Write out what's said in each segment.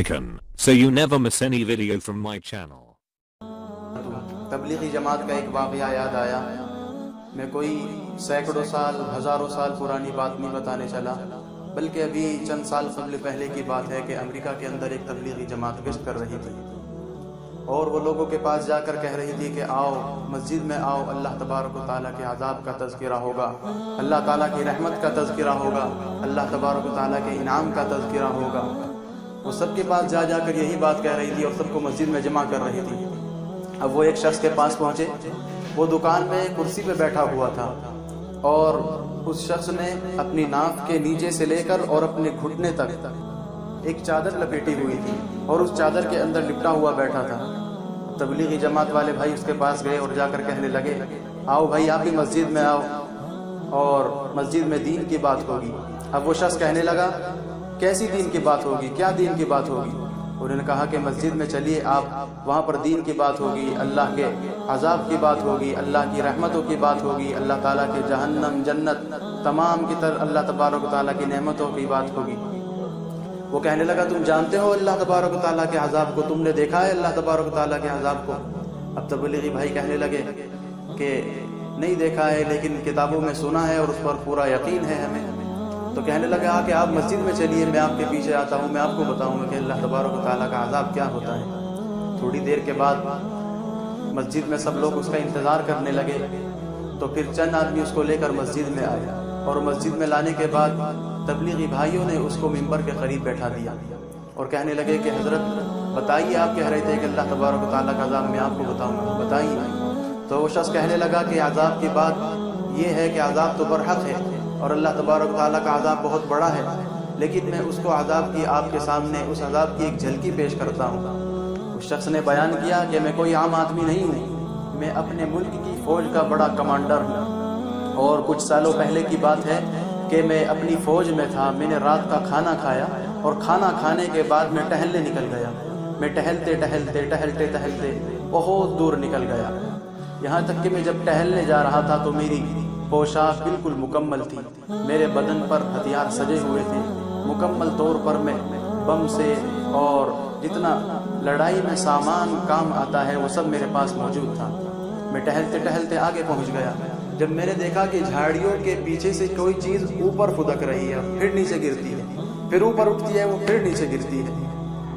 icon so you never miss any video from my channel. Tablighi Jamaat کا ایک واقعہ یاد آیا. میں کوئی سینکڑوں سال ہزاروں سال پرانی بات نہیں بتانے چلا، بلکہ ابھی چند سال قبل پہلے کی بات ہے کہ امریکہ کے اندر ایک تبلیغی جماعت گشت کر رہی تھی، اور وہ لوگوں کے پاس جا کر کہہ رہی تھی کہ آؤ مسجد میں آؤ، اللہ تبارک و تعالیٰ کے عذاب کا تذکرہ ہوگا، اللہ تعالیٰ کی رحمت کا تذکرہ ہوگا، اللہ تبارک و تعالیٰ کے انعام کا تذکرہ ہوگا. وہ سب کے پاس جا جا کر یہی بات کہہ رہی تھی اور سب کو مسجد میں جمع کر رہی تھی. اب وہ ایک شخص کے پاس پہنچے. وہ دکان میں کرسی پہ بیٹھا ہوا تھا، اور اس شخص نے اپنی ناف کے نیچے سے لے کر اور اپنے گھٹنے تک ایک چادر لپیٹی ہوئی تھی، اور اس چادر کے اندر لپٹا ہوا بیٹھا تھا. تبلیغی جماعت والے بھائی اس کے پاس گئے اور جا کر کہنے لگے، آؤ بھائی آپ بھی مسجد میں آؤ اور مسجد میں دین کی بات ہوگی. اب وہ شخص کہنے لگا، کیسی دین کی بات ہوگی، کیا دین کی بات ہوگی؟ انہوں نے کہا کہ مسجد میں چلیے آپ، وہاں پر دین کی بات ہوگی، اللہ کے عذاب کی بات ہوگی، اللہ کی رحمتوں کی بات ہوگی، اللہ تعالیٰ کے جہنم جنت تمام کی طرح اللہ تبارک و تعالیٰ کی نعمتوں کی بات ہوگی. وہ کہنے لگا، تم جانتے ہو اللہ تبارک و تعالیٰ کے عذاب کو؟ تم نے دیکھا ہے اللہ تبارک و تعالیٰ کے عذاب کو؟ اب تبلیغی بھائی کہنے لگے کہ نہیں دیکھا ہے، لیکن کتابوں میں سنا ہے اور اس پر پورا یقین ہے ہمیں. تو کہنے لگا کہ آپ مسجد میں چلیے، میں آپ کے پیچھے آتا ہوں، میں آپ کو بتاؤں گا کہ اللہ تبارک و تعالیٰ کا عذاب کیا ہوتا ہے. تھوڑی دیر کے بعد مسجد میں سب لوگ اس کا انتظار کرنے لگے. تو پھر چند آدمی اس کو لے کر مسجد میں آئے، اور مسجد میں لانے کے بعد تبلیغی بھائیوں نے اس کو ممبر کے قریب بیٹھا دیا اور کہنے لگے کہ حضرت بتائیے، آپ کہہ رہے تھے کہ اللہ تبارک و تعالیٰ کا عذاب میں آپ کو بتاؤں گا، بتائیے. تو وہ شخص کہنے لگا کہ عذاب کی بات یہ ہے کہ عذاب تو برحق ہے اور اللہ تبارک و تعالیٰ کا عذاب بہت بڑا ہے، لیکن میں اس کو عذاب کی آپ کے سامنے اس عذاب کی ایک جھلکی پیش کرتا ہوں. اس شخص نے بیان کیا کہ میں کوئی عام آدمی نہیں ہوں، میں اپنے ملک کی فوج کا بڑا کمانڈر ہوں، اور کچھ سالوں پہلے کی بات ہے کہ میں اپنی فوج میں تھا. میں نے رات کا کھانا کھایا اور کھانا کھانے کے بعد میں ٹہلنے نکل گیا. میں ٹہلتے بہت دور نکل گیا، یہاں تک کہ میں جب ٹہلنے جا رہا تھا تو میری پوشاک بالکل مکمل تھی، میرے بدن پر ہتھیار سجے ہوئے تھے، مکمل طور پر میں بم سے اور جتنا لڑائی میں سامان کام آتا ہے وہ سب میرے پاس موجود تھا. میں ٹہلتے آگے پہنچ گیا. جب میں نے دیکھا کہ جھاڑیوں کے پیچھے سے کوئی چیز اوپر پھدک رہی ہے، پھر نیچے گرتی ہے، پھر اوپر اٹھتی ہے، وہ پھر نیچے گرتی ہے.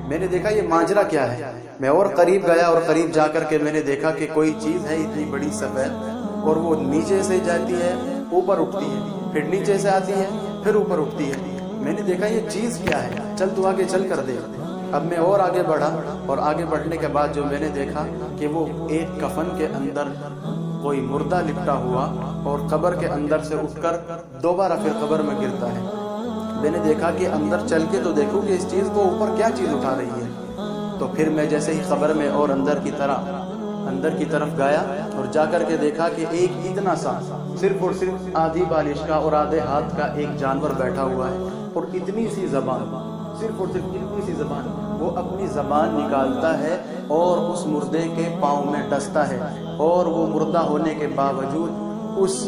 میں نے دیکھا یہ ماجرا کیا ہے. میں اور قریب گیا، اور قریب جا کر کے میں نے دیکھا کہ کوئی چیز ہے اتنی بڑی سفید، اور وہ نیچے سے جاتی ہے، اوپر اٹھتی ہے، پھر نیچے سے آتی ہے، پھر اوپر اٹھتی ہے. میں نے دیکھا یہ چیز کیا ہے، چل تو آگے چل کر دیکھ. اب میں اور آگے بڑھا، اور آگے بڑھنے کے بعد جو میں نے دیکھا کہ وہ ایک کفن کے اندر کوئی مردہ لپٹا ہوا، اور قبر کے اندر سے اٹھ کر دوبارہ پھر قبر میں گرتا ہے. میں نے دیکھا کہ اندر چل کے تو دیکھوں کہ اس چیز کو اوپر کیا چیز اٹھا رہی ہے. تو پھر میں جیسے ہی قبر میں اور اندر کی طرف گیا، اور جا کر کے دیکھا کہ ایک اتنا سا صرف اور صرف آدھی بالش کا اور آدھے ہاتھ کا ایک جانور بیٹھا ہوا ہے، اور اتنی سی زبان، صرف اور صرف اتنی سی زبان، وہ اپنی زبان نکالتا ہے اور اس مردے کے پاؤں میں ڈستا ہے. اور وہ مردہ ہونے کے باوجود اس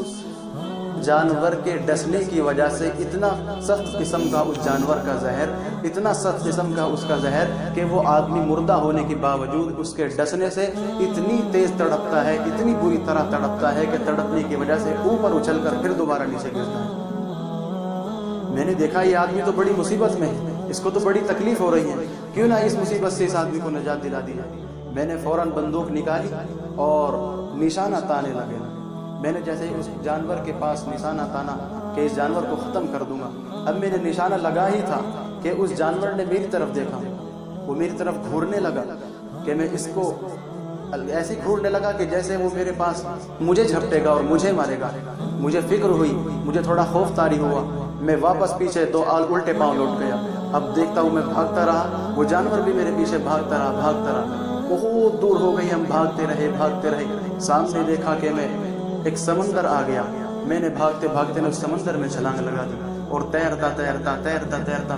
جانور کے ڈسنے کی وجہ سے اتنا سخت قسم کا اس جانور کا زہر، اتنا سخت قسم کا اس کا زہر کہ وہ آدمی مردہ ہونے کے باوجود اس کے ڈسنے سے اتنی تیز تڑپتا ہے، اتنی بری طرح تڑپتا ہے کہ تڑپنے کی وجہ سے اوپر اچھل کر پھر دوبارہ نیچے گرتا ہے. میں نے دیکھا یہ آدمی تو بڑی مصیبت میں ہے، اس کو تو بڑی تکلیف ہو رہی ہے، کیوں نہ اس مصیبت سے اس آدمی کو نجات دلا دی جائے. میں نے فوراً بندوق نکالی اور نشانہ تانے لگے. میں نے جیسے ہی اس جانور کے پاس نشانہ تانا کہ اس جانور کو ختم کر دوں گا، اب میں نے نشانہ لگا ہی تھا کہ اس جانور نے میری طرف دیکھا، وہ میری طرف گھورنے لگا کہ میں اس کو ایسے گھورنے لگا کہ جیسے وہ میرے پاس مجھے جھپٹے گا اور مجھے مارے گا. مجھے فکر ہوئی، مجھے تھوڑا خوف طاری ہوا. میں واپس پیچھے 2 الٹے پاؤں لوٹ گیا. اب دیکھتا ہوں میں بھاگتا رہا، وہ جانور بھی میرے پیچھے بھاگتا رہا. بہت دور ہو گئی، ہم بھاگتے رہے. سامنے دیکھا کہ میں ایک سمندر آ گیا. میں نے بھاگتے اس سمندر میں چھلانگ لگا دی، اور تیرتا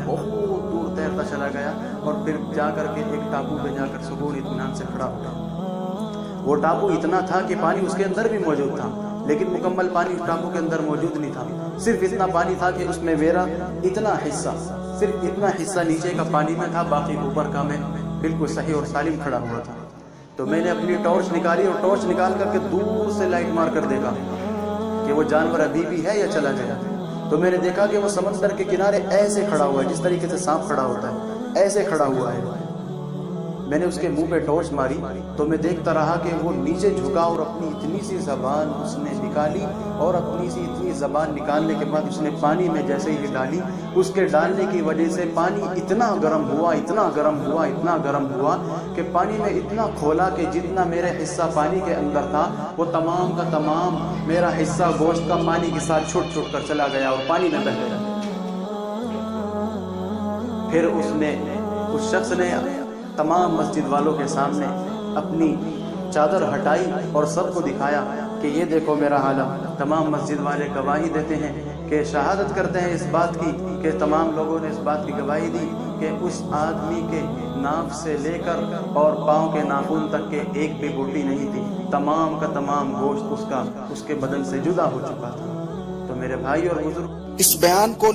بہت دور تیرتا چلا گیا. اور پھر جا کر کے ایک ٹاپو پہ جا کر سکون اطمینان سے کھڑا ہوا. وہ ٹاپو اتنا تھا کہ پانی اس کے اندر بھی موجود تھا، لیکن مکمل پانی اس ٹاپو کے اندر موجود نہیں تھا. صرف اتنا پانی تھا کہ اس میں میرا اتنا حصہ صرف اتنا حصہ نیچے کا پانی میں تھا, باقی اوپر کا میں بالکل صحیح اور سالم کھڑا ہوا تھا. تو میں نے اپنی ٹارچ نکالی اور ٹارچ نکال کر کے دور سے لائٹ مار کر دیکھا کہ وہ جانور ابھی بھی ہے یا چلا گیا. تو میں نے دیکھا کہ وہ سمندر کے کنارے ایسے کھڑا ہوا ہے, جس طریقے سے سانپ کھڑا ہوتا ہے ایسے کھڑا ہوا ہے. میں نے اس کے منہ پہ ٹارچ ماری تو میں دیکھتا رہا کہ وہ نیچے جھکا اور اپنی اتنی سی زبان اس نے نکالی, اور اپنی سی اتنی زبان نکالنے کے بعد اس نے پانی میں جیسے ہی ڈالی, اس کے ڈالنے کی وجہ سے پانی اتنا گرم ہوا اتنا گرم ہوا اتنا گرم ہوا کہ پانی میں اتنا کھولا کہ جتنا میرا حصہ پانی کے اندر تھا وہ تمام کا تمام میرا حصہ گوشت کا پانی کے ساتھ چھوٹ چھوٹ کر چلا گیا اور پانی میں بہہ گیا. پھر اس شخص نے تمام مسجد والوں کے سامنے اپنی چادر ہٹائی اور سب کو دکھایا کہ یہ دیکھو میرا حالت. تمام مسجد والے گواہی دیتے ہیں کہ شہادت کرتے ہیں اس بات کی کہ تمام لوگوں نے اس بات کی گواہی دی کہ اس آدمی کے ناک سے لے کر اور پاؤں کے ناخن تک کے ایک بھی بوٹی نہیں تھی, تمام کا تمام گوشت اس کے بدن سے جدا ہو چکا تھا. تو میرے بھائی اور بزرگ, اس بیان کو